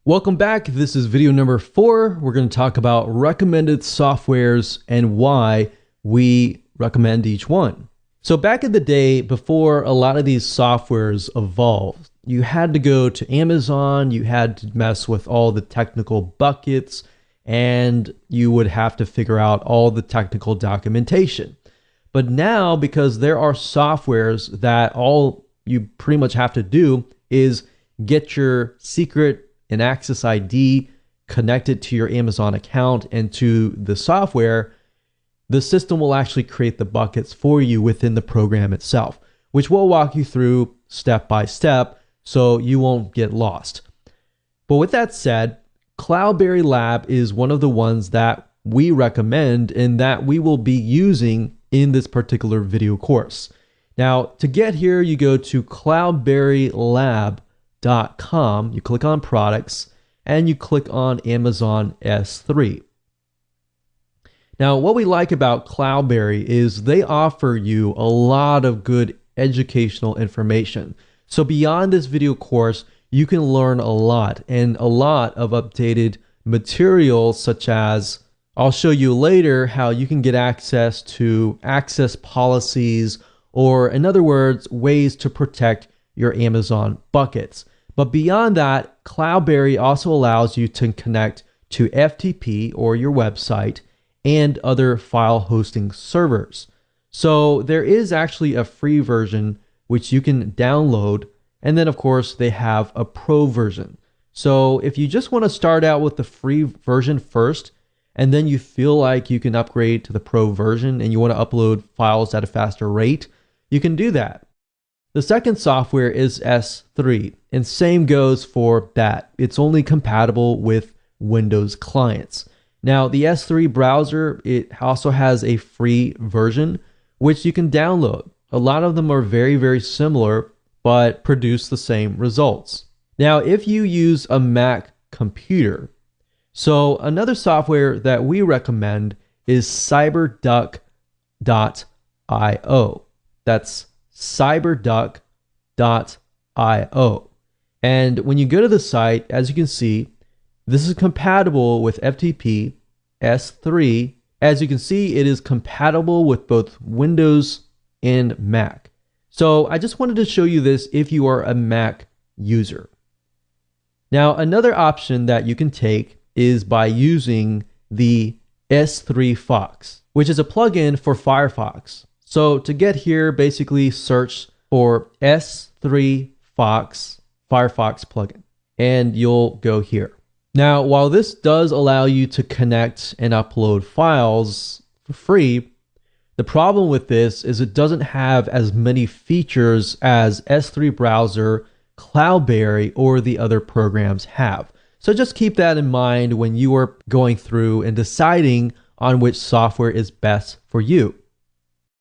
Welcome back. This is video number 4. We're going to talk about recommended softwares and why we recommend each one. So back in the day, before a lot of these softwares evolved, you had to go to Amazon, you had to mess with all the technical buckets, and you would have to figure out all the technical documentation. But now, because there are softwares that all you pretty much have to do is get your secret and access ID connected to your Amazon account and to the software, the system will actually create the buckets for you within the program itself, which we'll walk you through step by step so you won't get lost. But with that said, Cloudberry Lab is one of the ones that we recommend and that we will be using in this particular video course. Now, to get here, you go to cloudberrylab.com. You click on products and you click on Amazon S3. Now, what we like about Cloudberry is they offer you a lot of good educational information. So beyond this video course, you can learn a lot and a lot of updated materials, such as I'll show you later how you can get access to access policies, or in other words, ways to protect your Amazon buckets. But beyond that, Cloudberry also allows you to connect to FTP or your website and other file hosting servers. So there is actually a free version which you can download, and then of course they have a pro version. So if you just want to start out with the free version first, and then you feel like you can upgrade to the pro version and you want to upload files at a faster rate, you can do that. The second software is S3, and same goes for that. It's only compatible with Windows clients. Now, the S3 browser, it also has a free version, which you can download. A lot of them are very, very similar, but produce the same results. Now, if you use a Mac computer, so another software that we recommend is cyberduck.io. That's cyberduck.io. And when you go to the site, as you can see, this is compatible with FTP, S3. As you can see, it is compatible with both Windows and Mac. So I just wanted to show you this if you are a Mac user. Now, another option that you can take is by using the S3 Fox, which is a plugin for Firefox. So to get here, basically search for S3 Fox Firefox plugin, and you'll go here. Now, while this does allow you to connect and upload files for free, the problem with this is it doesn't have as many features as S3 Browser, Cloudberry, or the other programs have. So just keep that in mind when you are going through and deciding on which software is best for you.